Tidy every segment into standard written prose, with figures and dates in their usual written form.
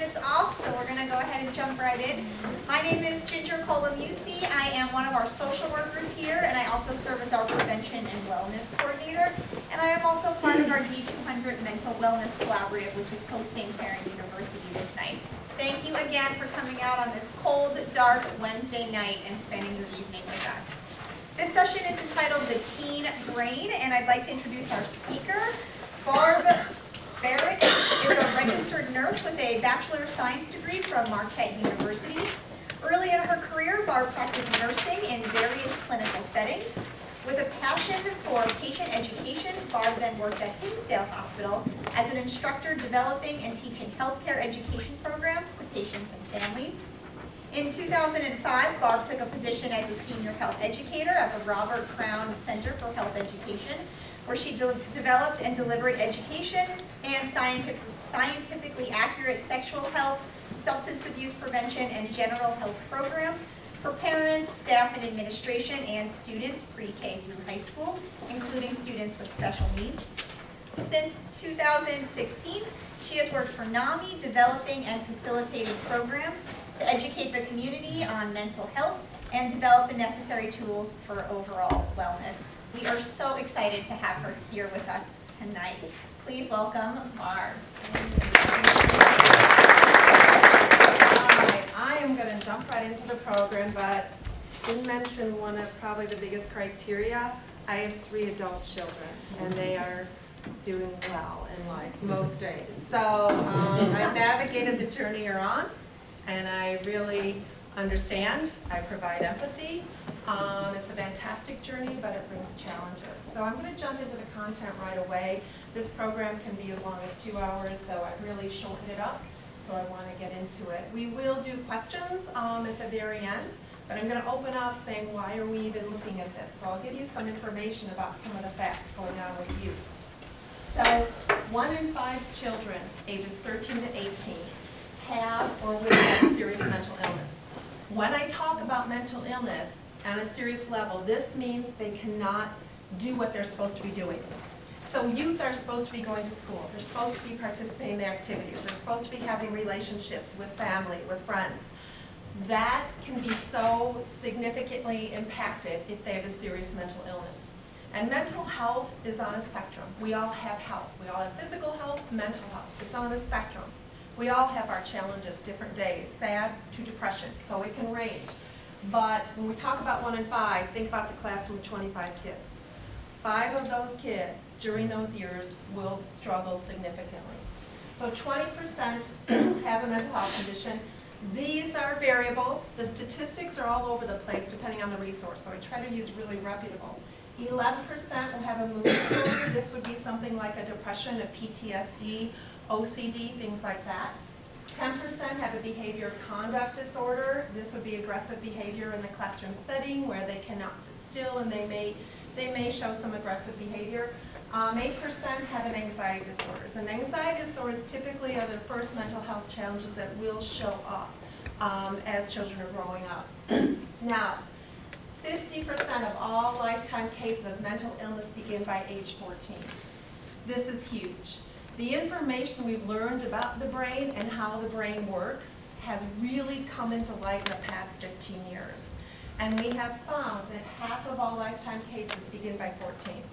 introductions off, so we're going to go ahead and jump right in. My name is Ginger Colamusi. I am one of our social workers here, and I also serve as our prevention and wellness coordinator. And I am also part of our D200 Mental Wellness Collaborative, which is hosting Parent University this night. Thank you again for coming out on this cold, dark Wednesday night and spending your evening with us. This session is entitled The Teen Brain, and I'd like to introduce our speaker. Barb Barrett is a registered nurse with a Bachelor of Science degree from Marquette University. Early in her career, Barb practiced nursing in various clinical settings. With a passion for patient education, Barb then worked at Hinsdale Hospital as an instructor developing and teaching healthcare education programs to patients and families. In 2005, Barb took a position as a senior health educator at the Robert Crown Center for Health Education, where she developed and delivered education and scientifically accurate sexual health, substance abuse prevention, and general health programs for parents, staff, and administration, and students pre-K through high school, including students with special needs. Since 2016, she has worked for NAMI, developing and facilitating programs to educate the community on mental health and develop the necessary tools for overall wellness. We are so excited to have her here with us tonight. Please welcome Barb. I am going to jump right into the program, but didn't mention one of probably the biggest criteria. I have 3 adult children, and they are doing well in life most days. So I navigated the journey you're on, and I really understand. I provide empathy. It's a fantastic journey, but it brings challenges. So I'm going to jump into the content right away. This program can be as long as 2 hours, so I really shortened it up. So I want to get into it. We will do questions at the very end, but I'm going to open up saying, why are we even looking at this? So I'll give you some information about some of the facts going on with you. So 1 in 5 children ages 13 to 18 have or will have serious mental illness. When I talk about mental illness on a serious level, this means they cannot do what they're supposed to be doing. So youth are supposed to be going to school. They're supposed to be participating in their activities. They're supposed to be having relationships with family, with friends. That can be so significantly impacted if they have a serious mental illness. And mental health is on a spectrum. We all have health. We all have physical health, mental health. It's on a spectrum. We all have our challenges, different days, sad to depression, so it can range. But when we talk about 1 in 5, think about the classroom of 25 kids. 5 of those kids during those years will struggle significantly. So 20% have a mental health condition. These are variable. The statistics are all over the place depending on the resource, so I try to use really reputable. 11% will have a mood disorder. This would be something like a depression, a PTSD, OCD, things like that. 10% have a behavior conduct disorder. This would be aggressive behavior in the classroom setting where they cannot sit still and they may show some aggressive behavior. 8% have an anxiety disorders. And anxiety disorders typically are the first mental health challenges that will show up as children are growing up. Now, 50% of all lifetime cases of mental illness begin by age 14. This is huge. The information we've learned about the brain and how the brain works has really come into light in the past 15 years. And we have found that half of all lifetime cases begin by 14,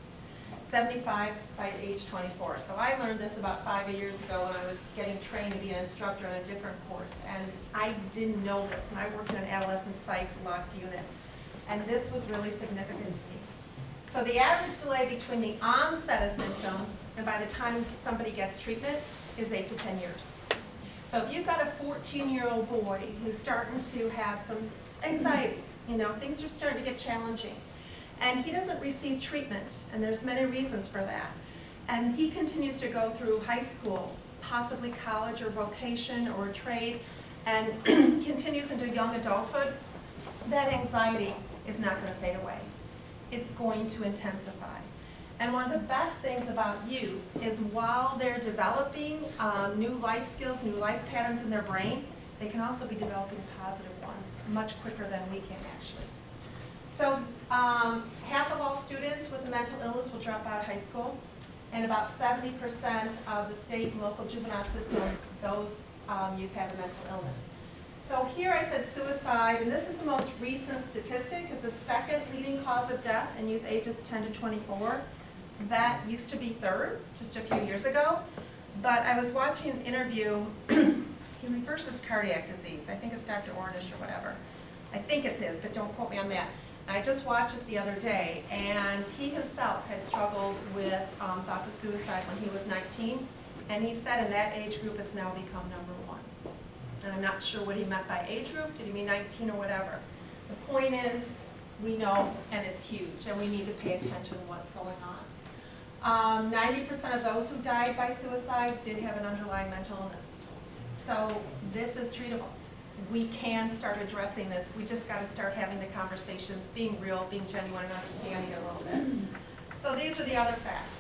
75 by age 24. So I learned this about 5 years ago when I was getting trained to be an instructor on a different course. And I didn't know this. And I worked in an adolescent psych locked unit. And this was really significant to me. So the average delay between the onset of symptoms and by the time somebody gets treatment is 8 to 10 years. So if you've got a 14-year-old boy who's starting to have some anxiety, things are starting to get challenging, and he doesn't receive treatment, and there's many reasons for that, and he continues to go through high school, possibly college or vocation or trade, and continues into young adulthood, that anxiety is not going to fade away. It's going to intensify. And one of the best things about youth is while they're developing new life skills, new life patterns in their brain, they can also be developing positive ones much quicker than we can actually. So half of all students with a mental illness will drop out of high school, and about 70% of the state and local juvenile systems, those youth have a mental illness. So here I said suicide, and this is the most recent statistic. It's the second leading cause of death in youth ages 10 to 24. That used to be third just a few years ago. But I was watching an interview. He reverses cardiac disease. I think it's Dr. Ornish or whatever. I think it's his, but don't quote me on that. I just watched this the other day, and he himself had struggled with thoughts of suicide when he was 19. And he said in that age group it's now become #1. And I'm not sure what he meant by age group. Did he mean 19 or whatever? The point is, we know, and it's huge, and we need to pay attention to what's going on. 90% of those who died by suicide did have an underlying mental illness. So this is treatable. We can start addressing this. We just got to start having the conversations, being real, being genuine, and understanding it a little bit. So these are the other facts.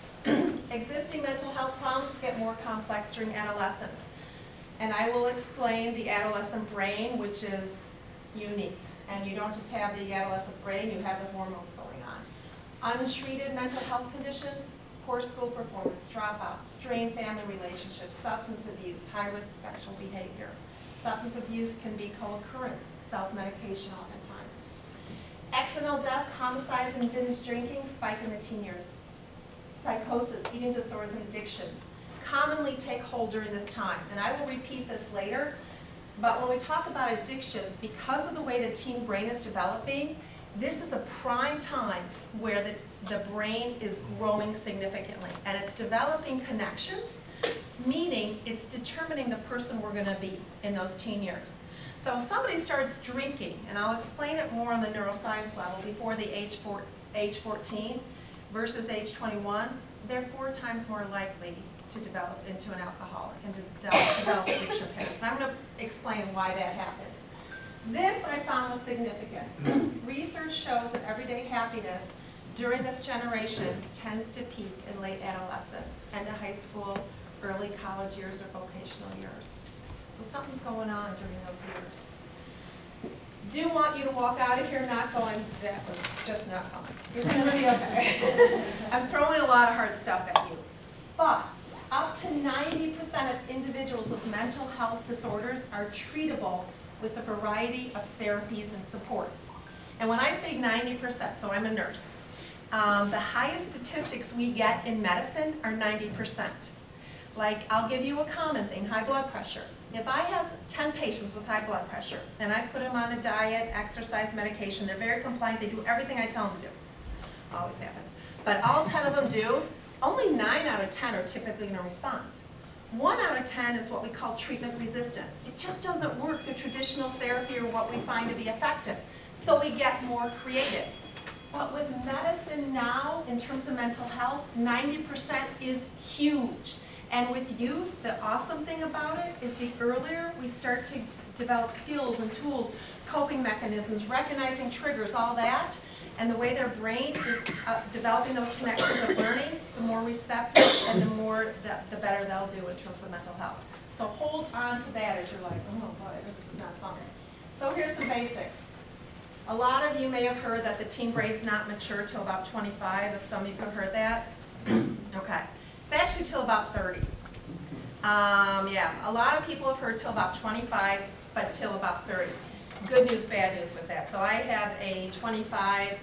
Existing mental health problems get more complex during adolescence. And I will explain the adolescent brain, which is unique. And you don't just have the adolescent brain, you have the hormones going on. Untreated mental health conditions, poor school performance, dropouts, strained family relationships, substance abuse, high-risk sexual behavior. Substance abuse can be co-occurrence, self-medication oftentimes. Accidental deaths, homicides, and binge drinking spike in the teen years. Psychosis, eating disorders, and addictions commonly take hold during this time. And I will repeat this later, but when we talk about addictions, because of the way the teen brain is developing, this is a prime time where the brain is growing significantly. And it's developing connections, meaning it's determining the person we're going to be in those teen years. So if somebody starts drinking, and I'll explain it more on the neuroscience level, before the age 14 versus age 21, they're 4 times more likely to develop into an alcoholic and to develop addiction patterns. And I'm going to explain why that happens. This I found was significant. Research shows that everyday happiness during this generation tends to peak in late adolescence, end of high school, early college years, or vocational years. So something's going on during those years. Do want you to walk out of here not going, that was just not fun. You're going to be okay. I'm throwing a lot of hard stuff at you. But up to 90% of individuals with mental health disorders are treatable with a variety of therapies and supports. And when I say 90%, so I'm a nurse, the highest statistics we get in medicine are 90%. Like, I'll give you a common thing, high blood pressure. If I have 10 patients with high blood pressure, and I put them on a diet, exercise, medication, they're very compliant, they do everything I tell them to do. Always happens. But all 10 of them do, only 9 out of 10 are typically going to respond. 1 out of 10 is what we call treatment resistant. It just doesn't work through traditional therapy or what we find to be effective. So we get more creative. But with medicine now, in terms of mental health, 90% is huge. And with youth, the awesome thing about it is the earlier we start to develop skills and tools, coping mechanisms, recognizing triggers, all that, and the way their brain is developing those connections of learning, the more receptive and the better they'll do in terms of mental health. So hold on to that as you're like, oh boy, this is not fun. So here's some basics. A lot of you may have heard that the teen brain's not mature till about 25, if some of you have heard that. Okay. It's actually till about 30. Yeah, a lot of people have heard till about 25, but till about 30. Good news, bad news with that. So I have a 25,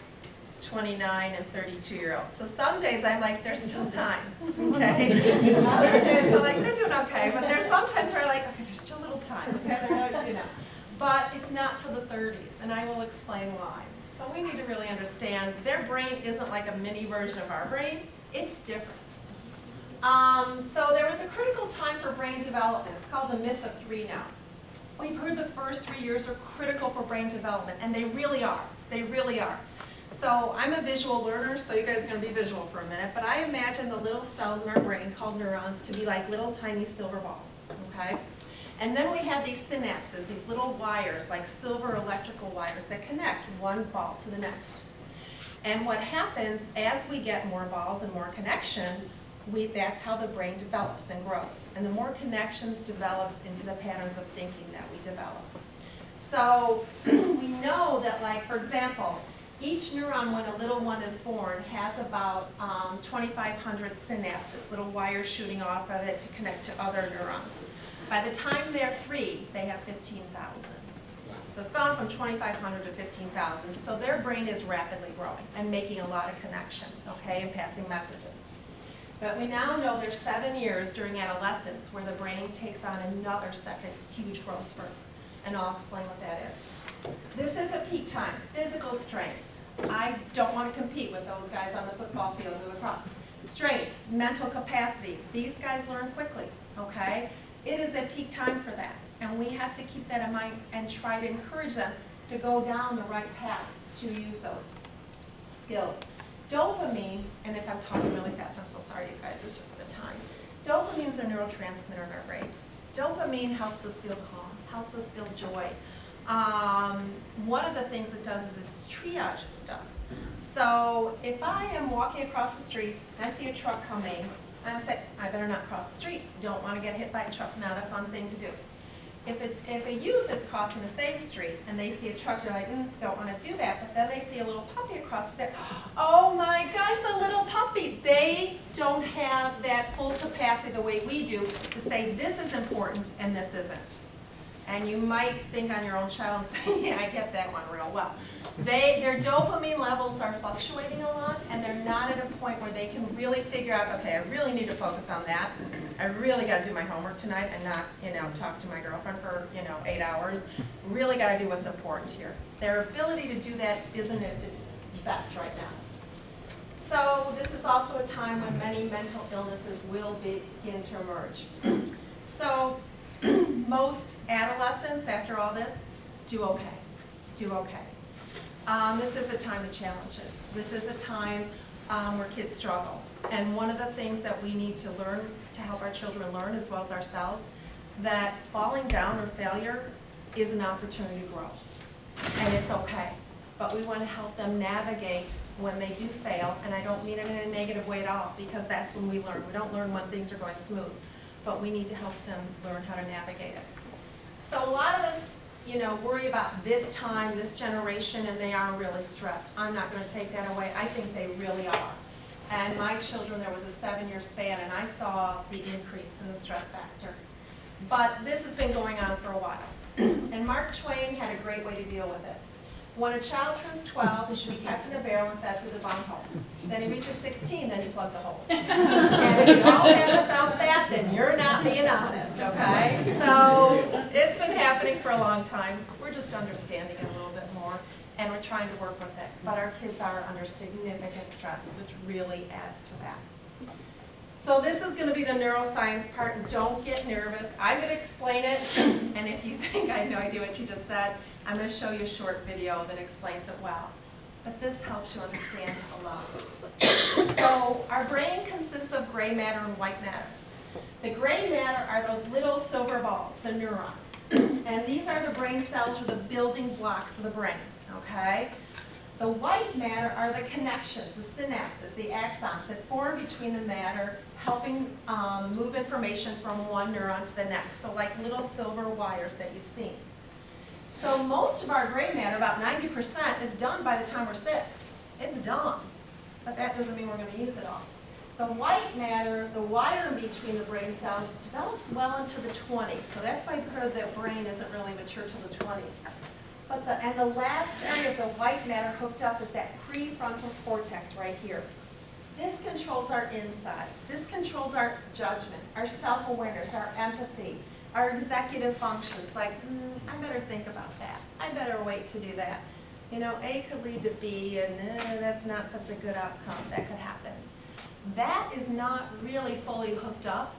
29, and 32-year-old. So some days I'm like, there's still time, okay? Other days I'm like, they're doing okay, but there's sometimes where I'm like, okay, there's still a little time, okay? They're not, you know. But it's not till the 30s, and I will explain why. So we need to really understand their brain isn't like a mini version of our brain. It's different. So there was a critical time for brain development. It's called the myth of 3 now. We've heard the first 3 years are critical for brain development, and they really are. They really are. So I'm a visual learner, so you guys are going to be visual for a minute, but I imagine the little cells in our brain called neurons to be like little tiny silver balls, okay? And then we have these synapses, these little wires, like silver electrical wires that connect one ball to the next. And what happens as we get more balls and more connection, that's how the brain develops and grows. And the more connections develops into the patterns of thinking that we develop. So we know that, like, for example, each neuron when a little one is born has about 2,500 synapses, little wires shooting off of it to connect to other neurons. By the time they're 3, they have 15,000. So it's gone from 2,500 to 15,000. So their brain is rapidly growing and making a lot of connections, okay, and passing messages. But we now know there's 7 years during adolescence where the brain takes on another second huge growth spurt. And I'll explain what that is. This is a peak time, physical strength. I don't want to compete with those guys on the football field or lacrosse. Strength, mental capacity. These guys learn quickly, okay? It is a peak time for that. And we have to keep that in mind and try to encourage them to go down the right path to use those skills. Dopamine, and if I'm talking really fast, I'm so sorry, you guys, it's just the time. Dopamine is a neurotransmitter in our brain. Dopamine helps us feel calm, helps us feel joy. One of the things it does is it triages stuff. So if I am walking across the street, and I see a truck coming, I say, I better not cross the street. Don't want to get hit by a truck, not a fun thing to do. If a youth is crossing the same street and they see a truck, they're like, don't want to do that. But then they see a little puppy across there. Oh my gosh, the little puppy. They don't have that full capacity the way we do to say this is important and this isn't. And you might think on your own child and say, yeah, I get that one real well. Their dopamine levels are fluctuating a lot, and they're not at a point where they can really figure out, okay, I really need to focus on that. I really got to do my homework tonight and not, talk to my girlfriend for, 8 hours. Really got to do what's important here. Their ability to do that isn't at its best right now. So this is also a time when many mental illnesses will begin to emerge. So most adolescents, after all this, do okay. This is the time of challenges. This is a time where kids struggle. And one of the things that we need to learn to help our children learn, as well as ourselves, that falling down or failure is an opportunity to grow. And it's okay. But we want to help them navigate when they do fail, and I don't mean it in a negative way at all, because that's when we learn. We don't learn when things are going smooth, but we need to help them learn how to navigate it. So a lot of us, worry about this time, this generation, and they are really stressed. I'm not going to take that away. I think they really are. And my children, there was a 7-year span, and I saw the increase in the stress factor. But this has been going on for a while. And Mark Twain had a great way to deal with it. When a child turns 12, he should be kept in a barrel and fed through the bung hole. Then he reaches 16, then you plug the hole. And if you all haven't felt that, then you're not being honest, okay? So it's been happening for a long time. We're just understanding it a little bit more, and we're trying to work with it. But our kids are under significant stress, which really adds to that. So this is going to be the neuroscience part. Don't get nervous. I'm going to explain it, and if you think I have no idea what you just said, I'm going to show you a short video that explains it well. But this helps you understand a lot. So our brain consists of gray matter and white matter. The gray matter are those little silver balls, the neurons. And these are the brain cells, or the building blocks of the brain, okay? The white matter are the connections, the synapses, the axons that form between the matter, helping move information from one neuron to the next. So like little silver wires that you've seen. So most of our gray matter, about 90%, is done by the time we're 6. It's done. But that doesn't mean we're going to use it all. The white matter, the wiring between the brain cells, develops well into the 20s. So that's why part of the brain isn't really mature till the 20s. But the last area of the white matter hooked up is that prefrontal cortex right here. This controls our insight. This controls our judgment, our self-awareness, our empathy, our executive functions, like, I better think about that. I better wait to do that. A could lead to B, and that's not such a good outcome. That could happen. That is not really fully hooked up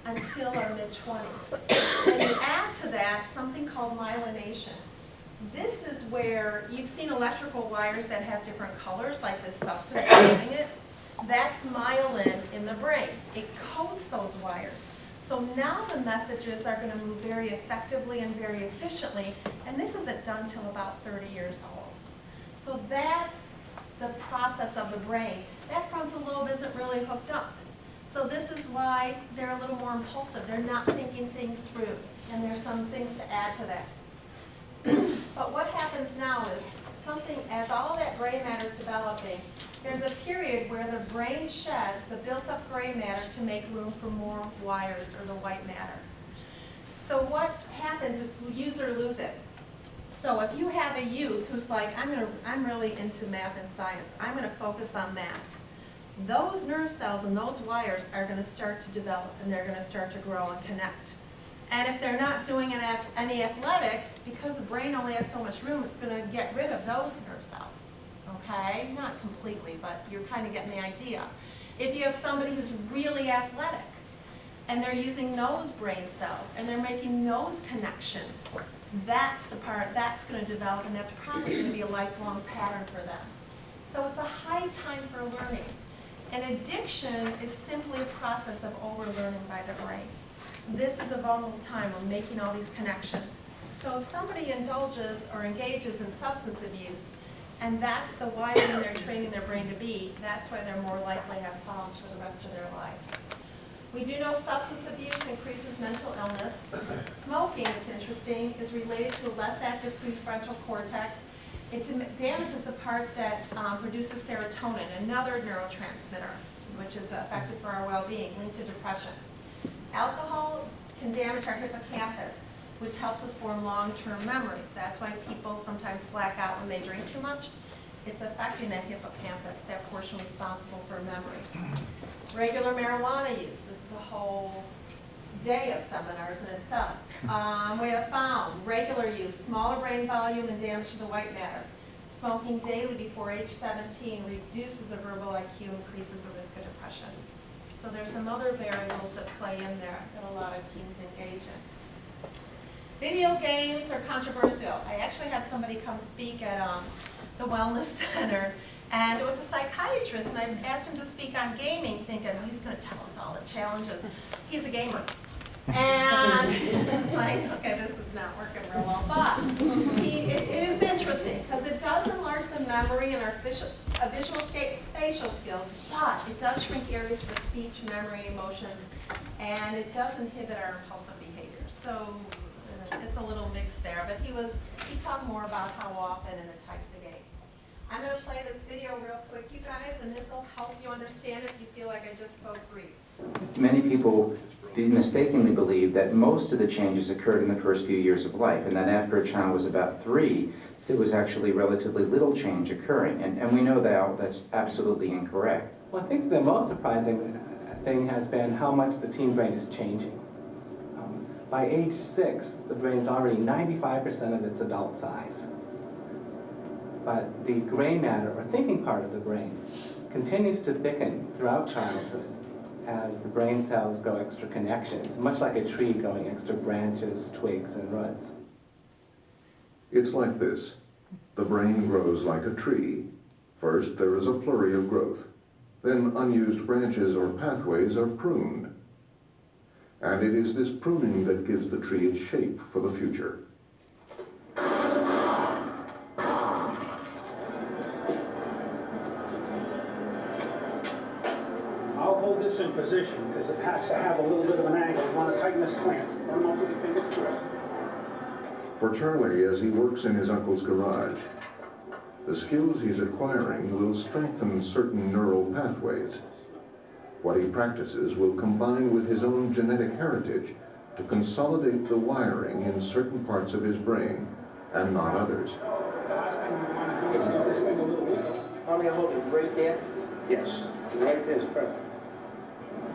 until our mid-20s. And you add to that something called myelination. This is where you've seen electrical wires that have different colors, like this substance surrounding it. That's myelin in the brain. It coats those wires. So now the messages are going to move very effectively and very efficiently, and this isn't done till about 30 years old. So that's the process of the brain. That frontal lobe isn't really hooked up. So this is why they're a little more impulsive. They're not thinking things through, and there's some things to add to that. But what happens now is as all that gray matter is developing, there's a period where the brain sheds the built-up gray matter to make room for more wires, or the white matter. So what happens, it's use it or lose it. So if you have a youth who's like, I'm really into math and science, I'm gonna focus on that. Those nerve cells and those wires are gonna start to develop and they're gonna start to grow and connect. And if they're not doing any athletics, because the brain only has so much room, it's gonna get rid of those nerve cells, okay? Not completely, but you're kind of getting the idea. If you have somebody who's really athletic, and they're using those brain cells, and they're making those connections, that's the part that's going to develop, and that's probably going to be a lifelong pattern for them. So it's a high time for learning. And addiction is simply a process of overlearning by the brain. This is a vulnerable time. We're making all these connections. So if somebody indulges or engages in substance abuse, and that's the wiring they're training their brain to be, that's why they're more likely to have problems for the rest of their life. We do know substance abuse increases mental illness. Smoking, it's interesting, is related to a less active prefrontal cortex. It damages the part that produces serotonin, another neurotransmitter, which is effective for our well-being, linked to depression. Alcohol can damage our hippocampus, which helps us form long-term memories. That's why people sometimes black out when they drink too much. It's affecting that hippocampus, that portion responsible for memory. Regular marijuana use, this is a whole day of seminars in itself. We have found regular use, smaller brain volume and damage to the white matter. Smoking daily before age 17 reduces the verbal IQ, increases the risk of depression. So there's some other variables that play in there that a lot of teens engage in. Video games are controversial. I actually had somebody come speak at the Wellness Center, and it was a psychiatrist, and I asked him to speak on gaming, thinking, oh, he's going to tell us all the challenges. He's a gamer. And it's like, okay, this is not working real well. But it is interesting, because it does enlarge the memory and our visual spatial skills, but it does shrink areas for speech, memory, emotions, and it does inhibit our impulsive behavior. So it's a little mixed there, but he talked more about how often and the types of games. I'm going to play this video real quick, you guys, and this will help you understand if you feel like I just spoke brief. Many people mistakenly believe that most of the changes occurred in the first few years of life, and that after a child was about 3, there was actually relatively little change occurring. And we know that that's absolutely incorrect. Well, I think the most surprising thing has been how much the teen brain is changing. By age 6, the brain's already 95% of its adult size. But the gray matter, or thinking part of the brain, continues to thicken throughout childhood as the brain cells grow extra connections, much like a tree growing extra branches, twigs, and roots. It's like this. The brain grows like a tree. First, there is a flurry of growth. Then unused branches or pathways are pruned. And it is this pruning that gives the tree its shape for the future. I'll hold this in position because it has to have a little bit of an angle. You want to tighten this clamp. Run off with your fingers through. For Charlie, as he works in his uncle's garage, the skills he's acquiring will strengthen certain neural pathways. What he practices will combine with his own genetic heritage to consolidate the wiring in certain parts of his brain and not others. The last thing you want to do is move this thing a little bit. How many hold it right there? Yes, right there is perfect.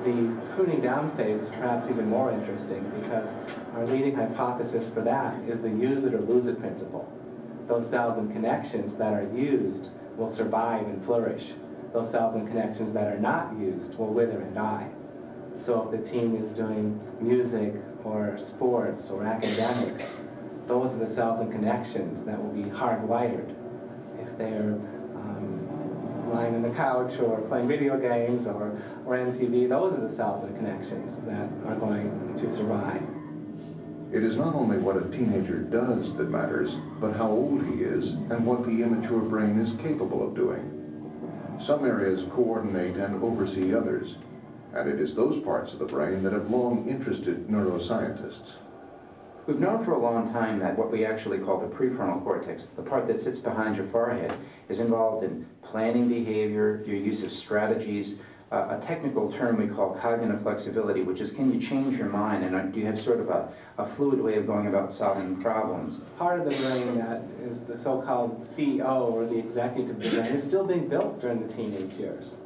The pruning down phase is perhaps even more interesting because our leading hypothesis for that is the use it or lose it principle. Those cells and connections that are used will survive and flourish. Those cells and connections that are not used will wither and die. So if the teen is doing music or sports or academics, those are the cells and connections that will be hardwired. If they're lying on the couch or playing video games or MTV, those are the cells and connections that are going to survive. It is not only what a teenager does that matters, but how old he is and what the immature brain is capable of doing. Some areas coordinate and oversee others, and it is those parts of the brain that have long interested neuroscientists. We've known for a long time that what we actually call the prefrontal cortex, the part that sits behind your forehead, is involved in planning behavior, your use of strategies, a technical term we call cognitive flexibility, which is can you change your mind and do you have sort of a fluid way of going about solving problems? Part of the brain that is the so-called CEO, or the executive brain, is still being built during the teenage years.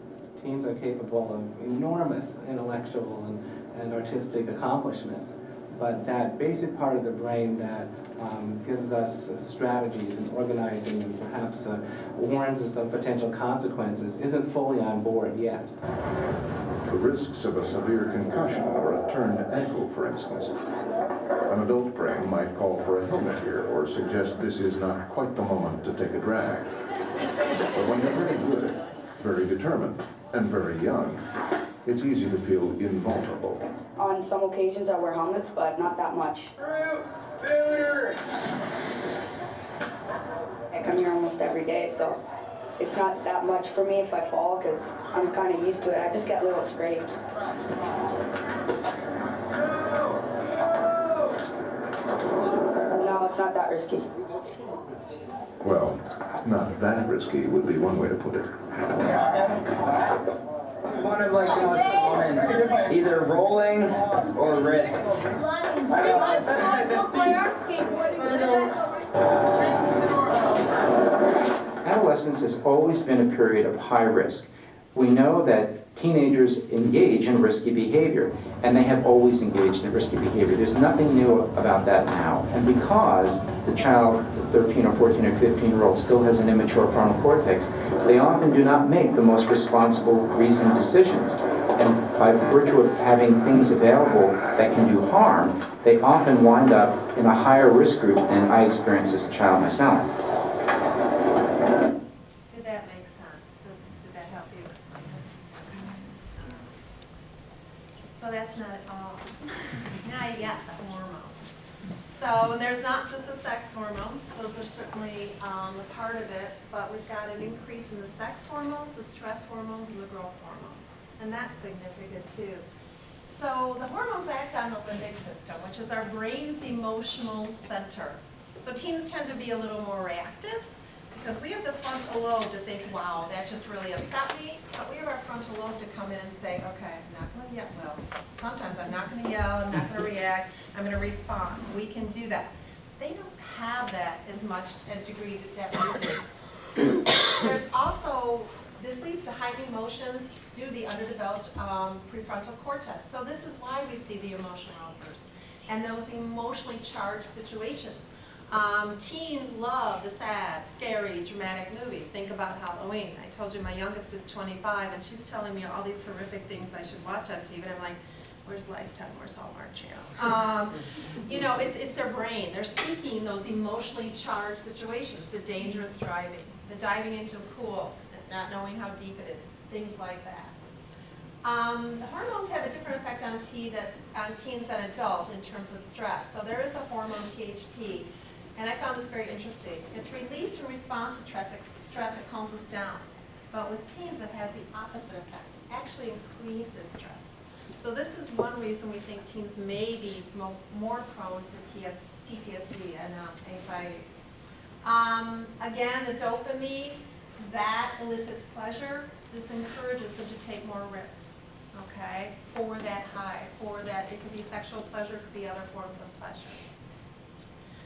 Teens are capable of enormous intellectual and artistic accomplishments, but that basic part of the brain that gives us strategies and organizing and perhaps warns us of potential consequences isn't fully on board yet. The risks of a severe concussion or a turned ankle, for instance. An adult brain might call for a helmet here or suggest this is not quite the moment to take a drag. But when you're very good, very determined, and very young, it's easy to feel invulnerable. On some occasions I wear helmets, but not that much. I come here almost every day, so it's not that much for me if I fall, because I'm kind of used to it. I just get little scrapes. No, it's not that risky. Well, not that risky would be one way to put it. One of like woman, either rolling or wrists. Adolescence has always been a period of high risk. We know that teenagers engage in risky behavior, and they have always engaged in risky behavior. There's nothing new about that now. And because the child, the 13 or 14 or 15-year-old, still has an immature frontal cortex, they often do not make the most responsible, reasoned decisions. And by virtue of having things available that can do harm, they often wind up in a higher risk group than I experienced as a child myself. Did that make sense? Did that help you explain it? So that's not at all. Now you got the hormones. So there's not just the sex hormones, those are certainly a part of it, but we've got an increase in the sex hormones, the stress hormones, and the growth hormones. And that's significant too. So the hormones act on the limbic system, which is our brain's emotional center. So teens tend to be a little more reactive because we have the frontal lobe to think, wow, that just really upset me. But we have our frontal lobe to come in and say, okay, I'm not going to yell. Well, sometimes I'm not going to yell, I'm not going to react, I'm going to respond. We can do that. They don't have that as much a degree that we do. There's also, this leads to heightened emotions due to the underdeveloped prefrontal cortex. So this is why we see the emotional outbursts and those emotionally charged situations. Teens love the sad, scary, dramatic movies. Think about Halloween. I told you my youngest is 25 and she's telling me all these horrific things I should watch on TV. And I'm like, where's Lifetime, where's Hallmark Channel? You know, it's their brain. They're seeking those emotionally charged situations, the dangerous driving, the diving into a pool, not knowing how deep it is, things like that. The hormones have a different effect on teens than adults in terms of stress. So there is the hormone THP, and I found this very interesting. It's released in response to stress, it calms us down. But with teens, it has the opposite effect. It actually increases stress. So this is one reason we think teens may be more prone to PTSD and anxiety. Again, the dopamine, that elicits pleasure. This encourages them to take more risks, okay, for that high, for that, it could be sexual pleasure, it could be other forms of pleasure.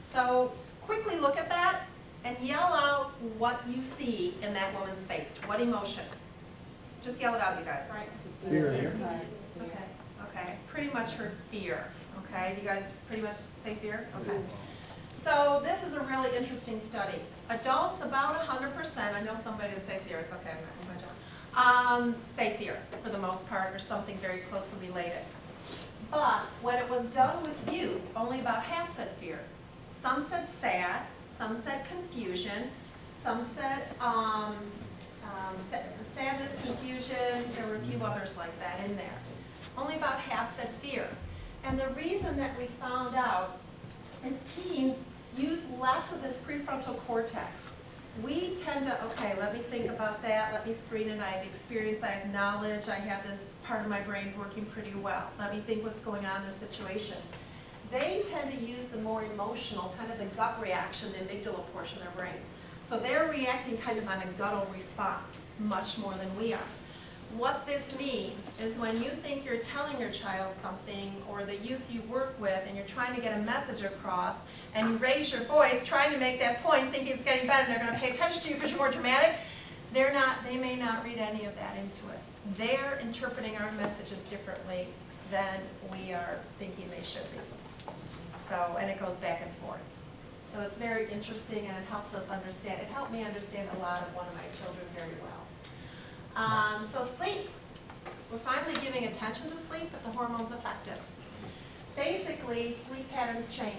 So quickly look at that and yell out what you see in that woman's face. What emotion? Just yell it out, you guys. Fear. Okay. Pretty much heard fear. Okay, do you guys pretty much say fear? Okay. So this is a really interesting study. Adults, about 100%, I know somebody would say fear, it's okay, I'm not going to say fear for the most part, or something very closely related. But when it was done with youth, only about half said fear. Some said sad, some said confusion, some said sadness, confusion, there were a few others like that in there. Only about half said fear. And the reason that we found out is teens use less of this prefrontal cortex. We tend to, okay, let me think about that, let me screen it, I have experience, I have knowledge, I have this part of my brain working pretty well. Let me think what's going on in this situation. They tend to use the more emotional, kind of the gut reaction, the amygdala portion of their brain. So they're reacting kind of on a guttural response, much more than we are. what this means is when you think you're telling your child something, or the youth you work with, and you're trying to get a message across, and you raise your voice trying to make that point, thinking it's getting better, and they're going to pay attention to you because you're more dramatic, they may not read any of that into it. They're interpreting our messages differently than we are thinking they should be. So, and it goes back and forth. So it's very interesting, and it helps us understand. It helped me understand a lot of one of my children very well. So sleep. We're finally giving attention to sleep, but the hormones affect it. Basically, sleep patterns change.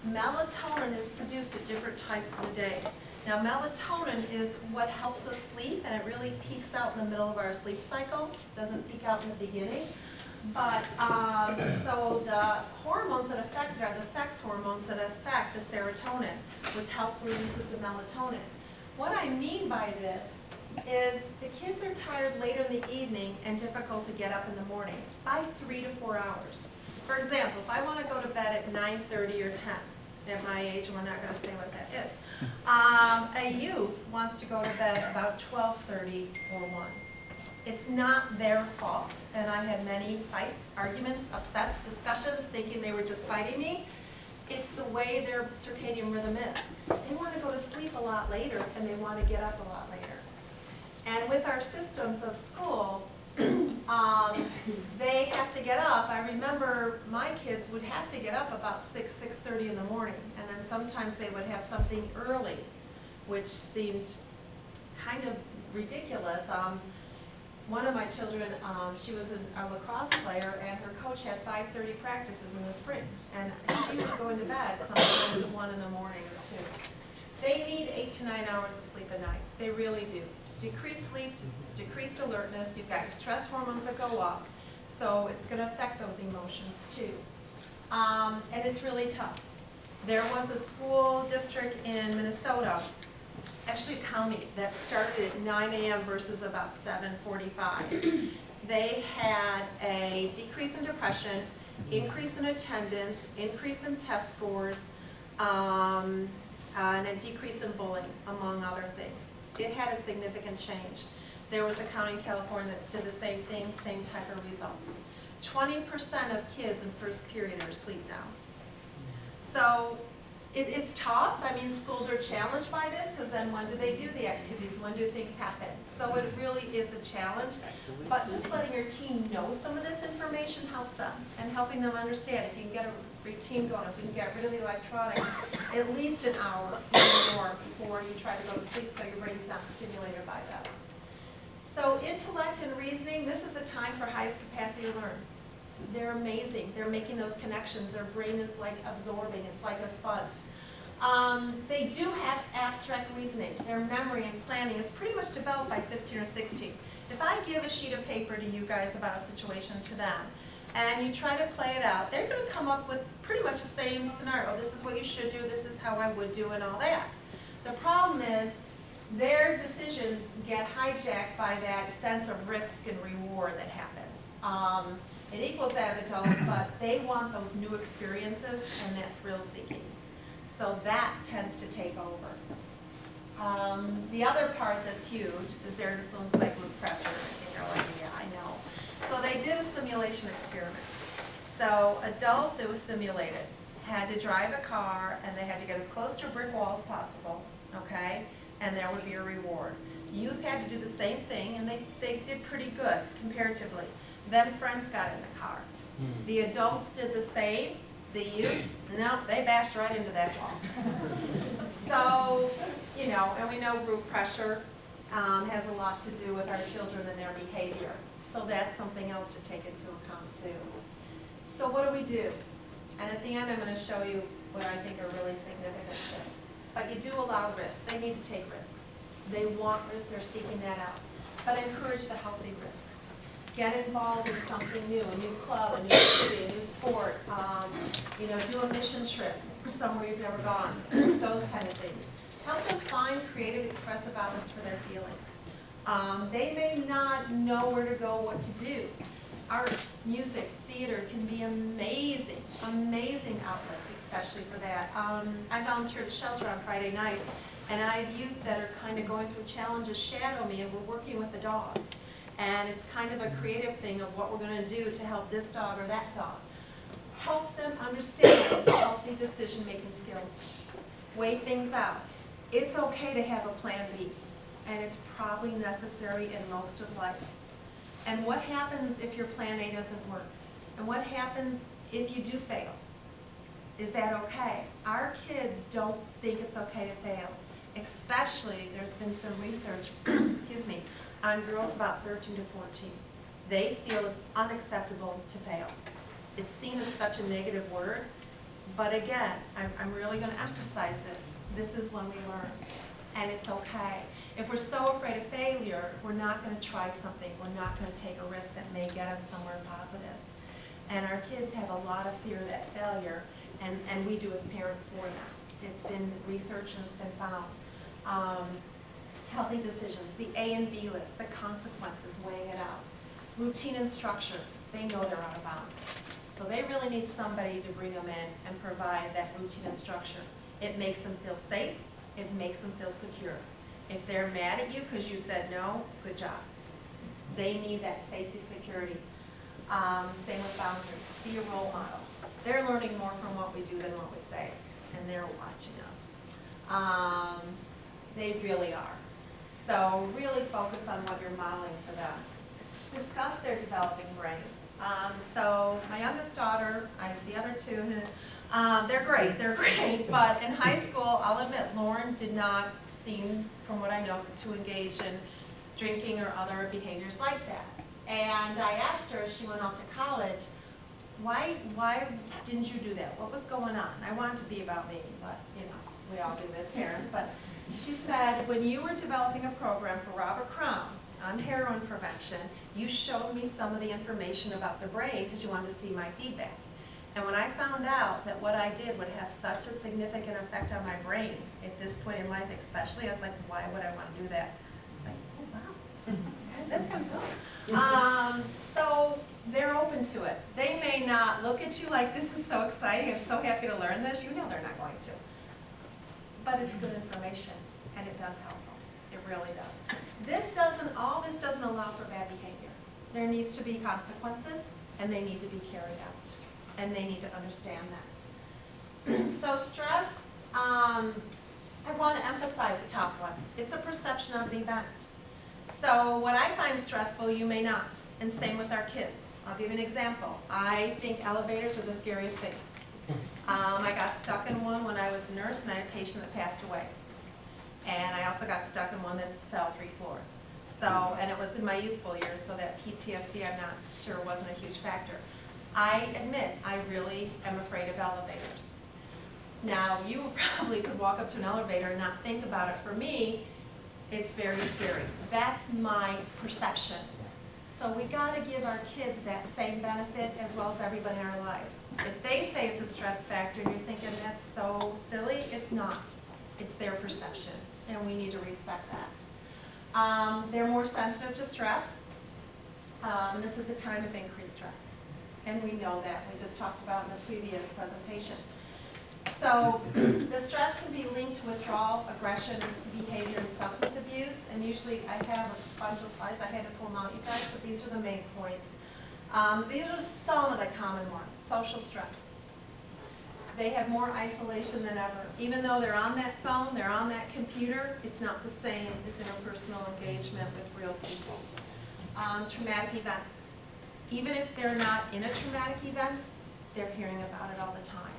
Melatonin is produced at different times of the day. Now, melatonin is what helps us sleep, and it really peaks out in the middle of our sleep cycle. It doesn't peak out in the beginning. But, so the hormones that affect it are the sex hormones that affect the serotonin, which help releases the melatonin. What I mean by this is the kids are tired later in the evening and difficult to get up in the morning by 3 to 4 hours. For example, if I want to go to bed at 9:30 or 10, at my age, and we're not going to say what that is, a youth wants to go to bed about 12:30 or 1. It's not their fault, and I had many fights, arguments, upset discussions, thinking they were just fighting me. It's the way their circadian rhythm is. They want to go to sleep a lot later, and they want to get up a lot later. And with our systems of school, they have to get up. I remember my kids would have to get up about 6:30 in the morning, and then sometimes they would have something early, which seemed kind of ridiculous. One of my children, she was a lacrosse player, and her coach had 5:30 practices in the spring, and she was going to bed sometimes at 1 in the morning or 2. They need 8 to 9 hours of sleep a night. They really do. Decreased sleep, decreased alertness, you've got your stress hormones that go up, so it's going to affect those emotions too. And it's really tough. There was a school district in Minnesota, actually a county, that started at 9 a.m. versus about 7:45. They had a decrease in depression, increase in attendance, increase in test scores, and a decrease in bullying, among other things. It had a significant change. There was a county in California that did the same thing, same type of results. 20% of kids in first period are asleep now. So it's tough. I mean, schools are challenged by this, because then when do they do the activities? When do things happen? So it really is a challenge. But just letting your team know some of this information helps them, and helping them understand. If you can get a routine going, if you can get rid of the electronics, at least an hour or more before you try to go to sleep, so your brain's not stimulated by that. So intellect and reasoning, this is the time for highest capacity to learn. They're amazing. They're making those connections. Their brain is like absorbing. It's like a sponge. They do have abstract reasoning. Their memory and planning is pretty much developed by 15 or 16. If I give a sheet of paper to you guys about a situation to them, and you try to play it out, they're going to come up with pretty much the same scenario. This is what you should do, this is how I would do, and all that. The problem is their decisions get hijacked by that sense of risk and reward that happens. It equals that of adults, but they want those new experiences and that thrill seeking. So that tends to take over. The other part that's huge is they're influenced by group pressure. And you're like, yeah, I know. So they did a simulation experiment. So adults, it was simulated, had to drive a car, and they had to get as close to a brick wall as possible, okay? And there would be a reward. Youth had to do the same thing, and they did pretty good comparatively. Then friends got in the car. The adults did the same. The youth, no, they bashed right into that wall. So, you know, and we know group pressure has a lot to do with our children and their behavior. So that's something else to take into account too. So what do? And at the end, I'm going to show you what I think are really significant shifts. But you do allow risks. They need to take risks. They want risks. They're seeking that out. But encourage the healthy risks. Get involved in something new, a new club, a new activity, a new sport. You know, do a mission trip somewhere you've never gone. Those kind of things. Help them find creative, expressive outlets for their feelings. They may not know where to go, what to do. Art, music, theater can be amazing, amazing outlets, especially for that. I volunteered at a shelter on Friday nights, and I have youth that are kind of going through challenges shadow me, and we're working with the dogs. And it's kind of a creative thing of what we're gonna do to help this dog or that dog. Help them understand healthy decision-making skills. Weigh things out. It's okay to have a plan B, and it's probably necessary in most of life. And what happens if your plan A doesn't work? And what happens if you do fail? Is that okay? Our kids don't think it's okay to fail. Especially, there's been some research, excuse me, on girls about 13 to 14. They feel it's unacceptable to fail. It's seen as such a negative word, but again, I'm really gonna emphasize this. This is when we learn, and it's okay. If we're so afraid of failure, we're not gonna try something. We're not gonna take a risk that may get us somewhere positive. And our kids have a lot of fear of that failure, and we do as parents for them. It's been researched and it's been found. Healthy decisions, the A and B list, the consequences, weighing it out. Routine and structure, they know they're out of bounds. So they really need somebody to bring them in and provide that routine and structure. It makes them feel safe, it makes them feel secure. If they're mad at you because you said no, good job. They need that safety, security. Same with boundaries, be a role model. They're learning more from what we do than what we say, and they're watching us. They really are. So really focus on what you're modeling for them. Discuss their developing brain. So my youngest daughter, the other two, they're great, but in high school, I'll admit, Lauren did not seem, from what I know, to engage in drinking or other behaviors like that. And I asked her as she went off to college, why didn't you do that? What was going on? I wanted to be about me, but you know, we all do as parents. But she said, when you were developing a program for Robert Crown on heroin prevention, you showed me some of the information about the brain because you wanted to see my feedback. And when I found out that what I did would have such a significant effect on my brain at this point in life especially, I was like, why would I want to do that? It's like, oh wow, okay, that's kind of cool. So they're open to it. They may not look at you like, this is so exciting, I'm so happy to learn this. You know they're not going to. But it's good information, and it does help them. It really does. All this doesn't allow for bad behavior. There needs to be consequences, and they need to be carried out. And they need to understand that. So stress, I want to emphasize the top one. It's a perception of an event. So what I find stressful, you may not. And same with our kids. I'll give you an example. I think elevators are the scariest thing. I got stuck in one when I was a nurse, and I had a patient that passed away. And I also got stuck in one that fell 3 floors. So, and it was in my youthful years, so that PTSD, I'm not sure, wasn't a huge factor. I admit, I really am afraid of elevators. Now, you probably could walk up to an elevator and not think about it. For me, it's very scary. That's my perception. So we got to give our kids that same benefit as well as everybody in our lives. If they say it's a stress factor and you're thinking that's so silly, it's not. It's their perception, and we need to respect that. They're more sensitive to stress. This is a time of increased stress, and we know that. We just talked about in the previous presentation. So the stress can be linked to withdrawal, aggression, behavior, and substance abuse. And usually I have a bunch of slides. I had to pull them out, you guys, but these are the main points. These are some of the common ones. Social stress. They have more isolation than ever. Even though they're on that phone, they're on that computer, it's not the same as interpersonal engagement with real people. Traumatic events. Even if they're not in a traumatic events, they're hearing about it all the time.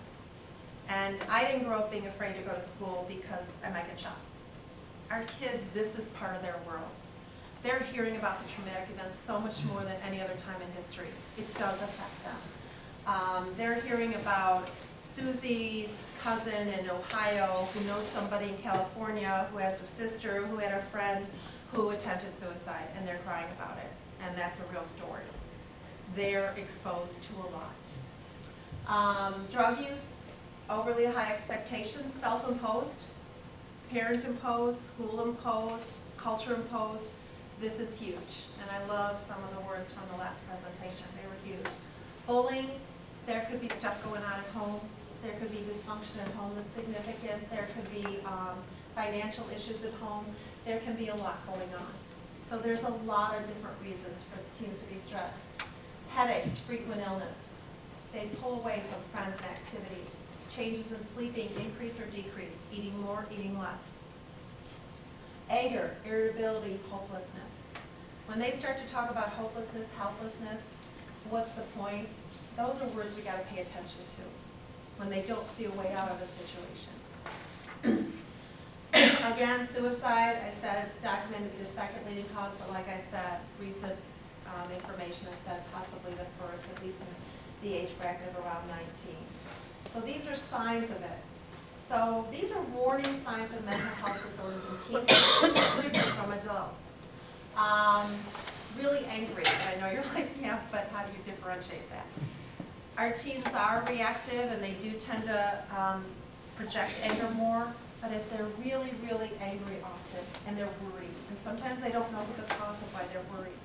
And I didn't grow up being afraid to go to school because I might get shot. Our kids, this is part of their world. They're hearing about the traumatic events so much more than any other time in history. It does affect them. They're hearing about Susie's cousin in Ohio who knows somebody in California who has a sister who had a friend who attempted suicide, and they're crying about it. And that's a real story. They're exposed to a lot. Drug use. Overly high expectations, self-imposed, parent-imposed, school-imposed, culture-imposed. This is huge, and I love some of the words from the last presentation. They were huge. Bullying, there could be stuff going on at home. There could be dysfunction at home that's significant. There could be financial issues at home. There can be a lot going on. So there's a lot of different reasons for teens to be stressed. Headaches, frequent illness. They pull away from friends and activities. Changes in sleeping, increase or decrease, eating more, eating less. Anger, irritability, hopelessness. When they start to talk about hopelessness, helplessness, what's the point? Those are words we gotta pay attention to when they don't see a way out of a situation. Again, suicide, I said it's documented to be the second leading cause, but like I said, recent information has said possibly the first, at least in the age bracket of around 19. So these are signs of it. So these are warning signs of mental health disorders in teens, different from adults. Really angry, I know you're like, yeah, but how do you differentiate that? Our teens are reactive and they do tend to project anger more, but if they're really, really angry often and they're worried, and sometimes they don't know the cause of why they're worried,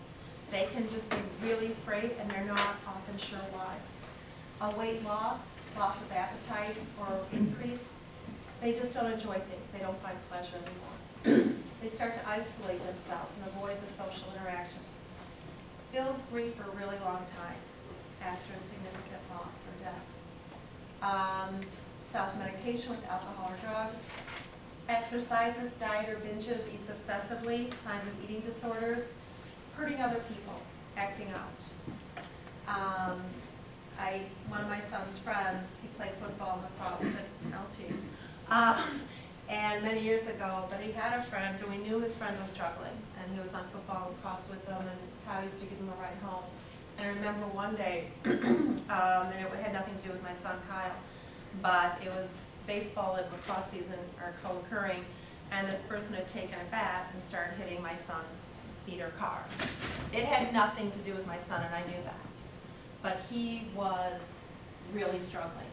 they can just be really afraid and they're not often sure why. A weight loss, loss of appetite, or increase, they just don't enjoy things. They don't find pleasure anymore. They start to isolate themselves and avoid the social interactions. Feels grief for a really long time after a significant loss or death. Self-medication with alcohol or drugs. Exercises, diet or binges, eats obsessively, signs of eating disorders. Hurting other people, acting out. One of my son's friends, he played football and lacrosse at LT. And many years ago, but he had a friend, and we knew his friend was struggling, and he was on football and lacrosse with them, and how he used to give him a ride home. And I remember one day, and it had nothing to do with my son Kyle, but it was baseball and lacrosse season are co-occurring, and this person had taken a bat and started hitting my son's beater car. It had nothing to do with my son, and I knew that. But he was really struggling,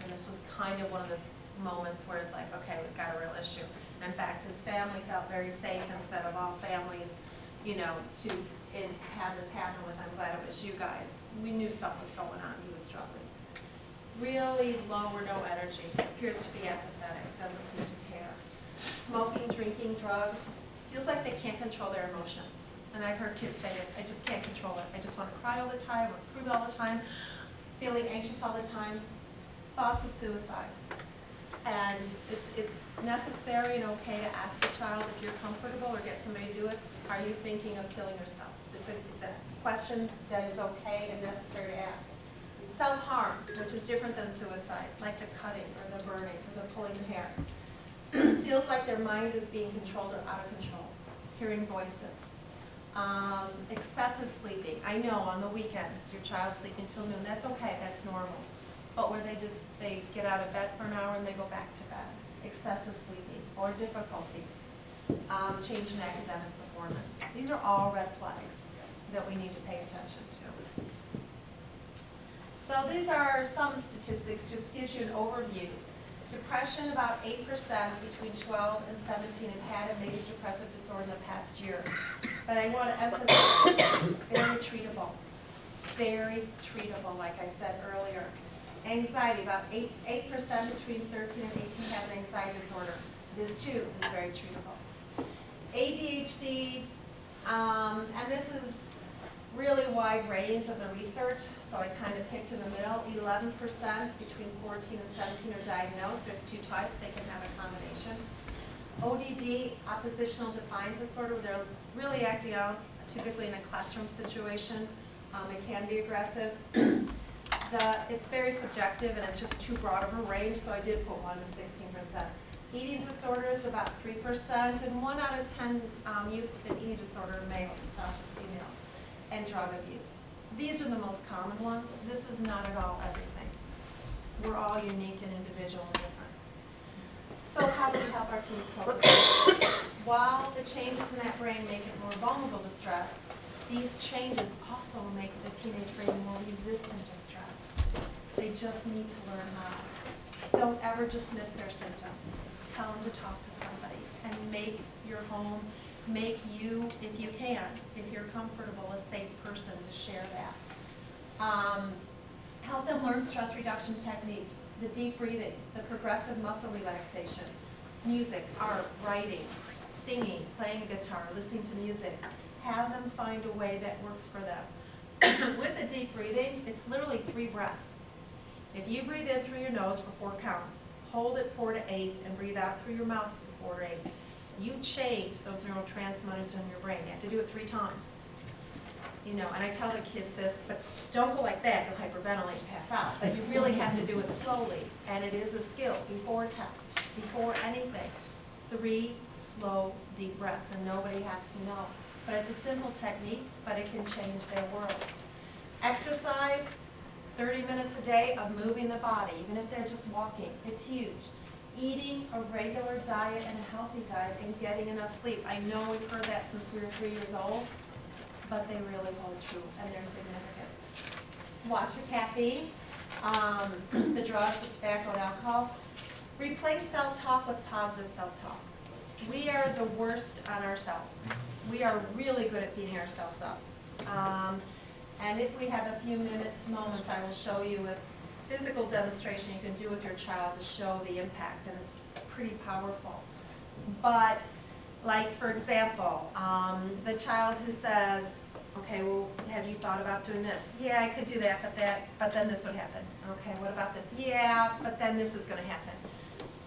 and this was kind of one of those moments where it's like, okay, we've got a real issue. In fact, his family felt very safe instead of all families, you know, to have this happen with. I'm glad it was you guys. We knew something was going on. He was struggling. Really low or no energy. Appears to be apathetic. Doesn't seem to care. Smoking, drinking, drugs. Feels like they can't control their emotions. And I've heard kids say this, I just can't control it. I just want to cry all the time, I want to scream all the time, feeling anxious all the time. Thoughts of suicide. And it's necessary and okay to ask the child if you're comfortable or get somebody to do it. Are you thinking of killing yourself? It's a question that is okay and necessary to ask. Self-harm, which is different than suicide, like the cutting or the burning or the pulling the hair. Feels like their mind is being controlled or out of control. Hearing voices. Excessive sleeping. I know on the weekends your child's sleeping till noon. That's okay, that's normal. But where they get out of bed for an hour and they go back to bed. Excessive sleeping or difficulty. Change in academic performance. These are all red flags that we need to pay attention to. So these are some statistics, just gives you an overview. Depression, about 8% between 12 and 17 have had a major depressive disorder in the past year. But I want to emphasize, very treatable. Very treatable, like I said earlier. Anxiety, about 8% between 13 and 18 have an anxiety disorder. This too is very treatable. ADHD, and this is really wide range of the research, so I kind of picked in the middle. 11% between 14 and 17 are diagnosed. There's two types, they can have a combination. ODD, oppositional defiant disorder, they're really acting out typically in a classroom situation. It can be aggressive. It's very subjective and it's just too broad of a range, so I did put 1 to 16%. Eating disorders, about 3%, and 1 out of 10 youth with an eating disorder are males, it's not just females. And drug abuse. These are the most common ones. This is not at all everything. We're all unique and individual and different. So how do we help our teens cope with this? While the changes in that brain make it more vulnerable to stress, these changes also make the teenage brain more resistant to stress. They just need to learn how. Don't ever dismiss their symptoms. Tell them to talk to somebody and make your home, make you, if you can, if you're comfortable, a safe person to share that. Help them learn stress reduction techniques, the deep breathing, the progressive muscle relaxation, music, art, writing, singing, playing a guitar, listening to music. Have them find a way that works for them. With the deep breathing, it's literally 3 breaths. If you breathe in through your nose for 4 counts, hold it 4 to 8, and breathe out through your mouth for 4 to 8. You change those neurotransmitters in your brain. You have to do it 3 times. You know, and I tell the kids this, but don't go like that, you'll hyperventilate and pass out. But you really have to do it slowly, and it is a skill before a test, before anything. 3 slow, deep breaths, and nobody has to know. But it's a simple technique, but it can change their world. Exercise, 30 minutes a day of moving the body, even if they're just walking, it's huge. Eating a regular diet and a healthy diet and getting enough sleep. I know we've heard that since we were 3 years old, but they really hold true and they're significant. Watch the caffeine, the drugs, the tobacco and alcohol. Replace self-talk with positive self-talk. We are the worst on ourselves. We are really good at beating ourselves up. And if we have a few moments, I will show you a physical demonstration you can do with your child to show the impact, and it's pretty powerful. But, like for example, the child who says, okay, well, have you thought about doing this? Yeah, I could do that, but then this would happen. Okay, what about this? Yeah, but then this is going to happen.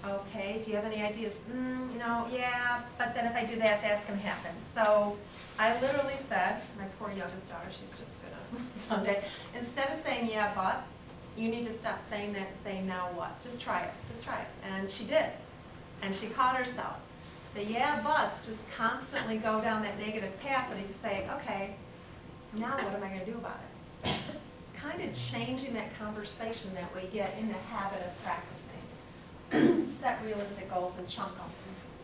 Okay, do you have any ideas? No, yeah, but then if I do that, that's going to happen. So I literally said, my poor youngest daughter, she's just going to someday, instead of saying yeah, but, you need to stop saying that and say now what. Just try it, just try it. And she did. And she caught herself. The yeah, buts just constantly go down that negative path, but if you say, okay, now what am I going to do about it? Kind of changing that conversation that we get in the habit of practicing. Set realistic goals and chunk them.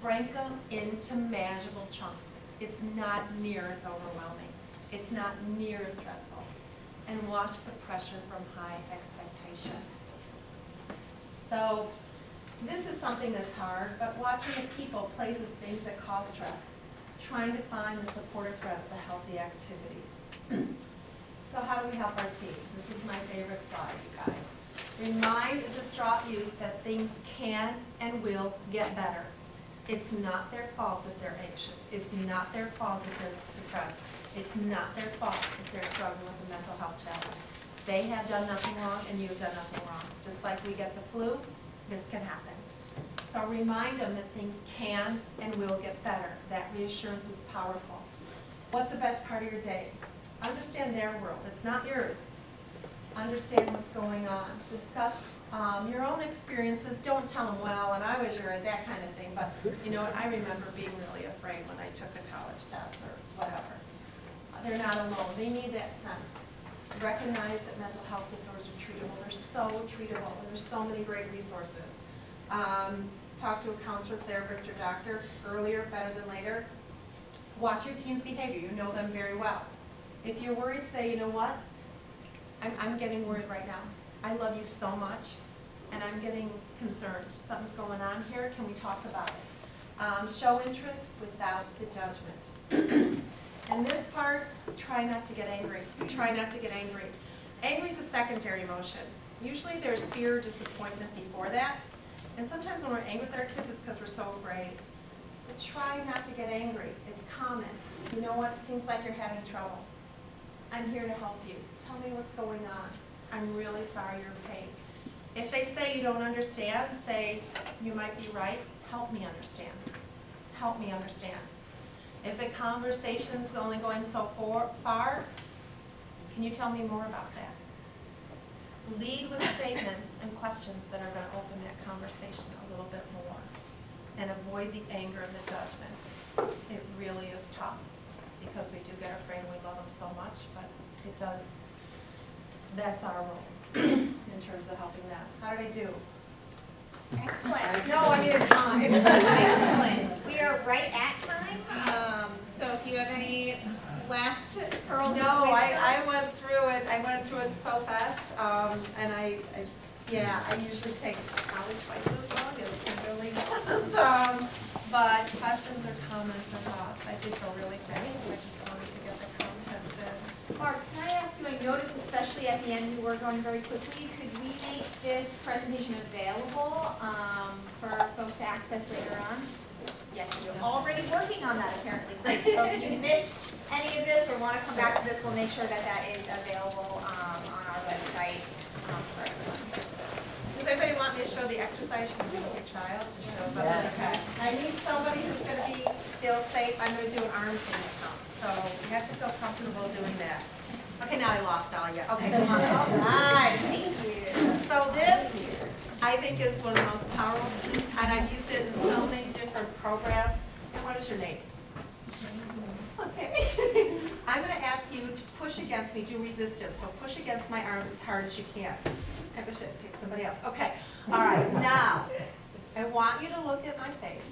Break them into manageable chunks. It's not near as overwhelming. It's not near as stressful. And watch the pressure from high expectations. So this is something that's hard, but watching the people, places, things that cause stress. Trying to find the supportive friends, the healthy activities. So how do we help our teens? This is my favorite slide, you guys. Remind a distraught youth that things can and will get better. It's not their fault if they're anxious. It's not their fault if they're depressed. It's not their fault if they're struggling with a mental health challenge. They have done nothing wrong and you have done nothing wrong. Just like we get the flu, this can happen. So remind them that things can and will get better. That reassurance is powerful. What's the best part of your day? Understand their world. It's not yours. Understand what's going on. Discuss your own experiences. Don't tell them, well, when I was your, that kind of thing. But you know what? I remember being really afraid when I took the college test or whatever. They're not alone. They need that sense. Recognize that mental health disorders are treatable. They're so treatable, and there's so many great resources. Talk to a counselor, therapist, or doctor earlier, better than later. Watch your teen's behavior. You know them very well. If you're worried, say, you know what? I'm getting worried right now. I love you so much, and I'm getting concerned. Something's going on here. Can we talk about it? Show interest without the judgment. And this part, try not to get angry. Try not to get angry. Angry is a secondary emotion. Usually there's fear or disappointment before that. And sometimes when we're angry with our kids, it's because we're so afraid. But try not to get angry. It's common. You know what? It seems like you're having trouble. I'm here to help you. Tell me what's going on. I'm really sorry you're in pain. If they say you don't understand, say, you might be right. Help me understand. Help me understand. If the conversation's only going so far, can you tell me more about that? Lead with statements and questions that are going to open that conversation a little bit more. And avoid the anger and the judgment. It really is tough because we do get afraid and we love them so much, but it does, that's our role in terms of helping them. How did I do? Excellent. No, I needed time. Excellent. We are right at time. So if you have any last pearls of No, wisdom. I went through it. I went through it so fast, and I usually take probably twice as long as Kimberly does. But questions or comments or thoughts, I did go really fast. I just wanted to get the content in. Mark, can I ask you, I noticed especially at the end, we were going very quickly, could we make this presentation available for folks to access later on? Yes, you're already working on that apparently. Great. So if you missed any of this or want to come back to this, we'll make sure that that is available on our website for everyone. Does anybody want me to show the exercise you can do with your child to show them? Okay. I need somebody who's going to feel safe. I'm going to do an arm thing pump. So you have to feel comfortable doing that. Okay, now I lost all of you. Okay, come on. All right, thank you. So this, I think, is one of the most powerful, and I've used it in so many different programs. And what is your name? Okay. I'm going to ask you to push against me, do resistance. So push against my arms as hard as you can. I wish I'd pick somebody else. Okay. All right. Now, I want you to look at my face,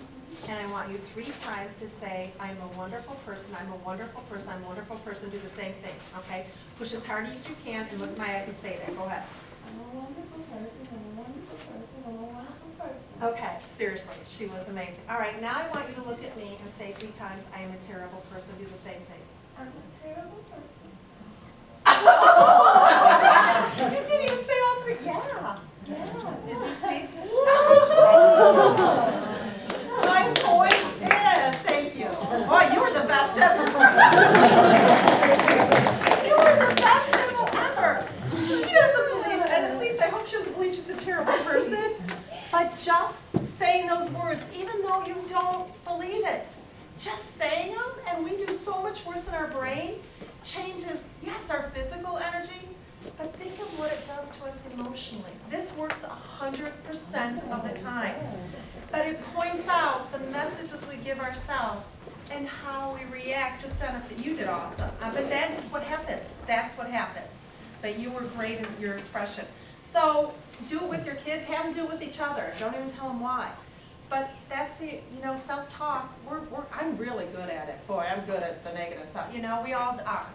and I want you 3 times to say, I'm a wonderful person, I'm a wonderful person, I'm a wonderful person. Do the same thing. Okay? Push as hard as you can and look at my eyes and say that. Go ahead. I'm a wonderful person, I'm a wonderful person, I'm a wonderful person. Okay, seriously, she was amazing. All right, now I want you to look at me and say 3 times, I am a terrible person. Do the same thing. I'm a terrible person. You didn't even say all 3. Yeah. Did you see? My point is, thank you. Boy, you were the best ever. You were the best ever. She doesn't believe, and at least I hope she doesn't believe she's a terrible person, but just saying those words, even though you don't believe it, just saying them, and we do so much worse in our brain, changes, yes, our physical energy, but think of what it does to us emotionally. This works 100% of the time. But it points out the messages we give ourselves and how we react just on it. You did awesome. But then what happens? That's what happens. But you were great in your expression. So do it with your kids. Have them do it with each other. Don't even tell them why. But that's the, self-talk. I'm really good at it. Boy, I'm good at the negative stuff. We all are.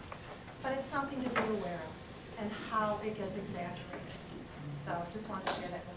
But it's something to be aware of and how it gets exaggerated. So just wanted to share that with you.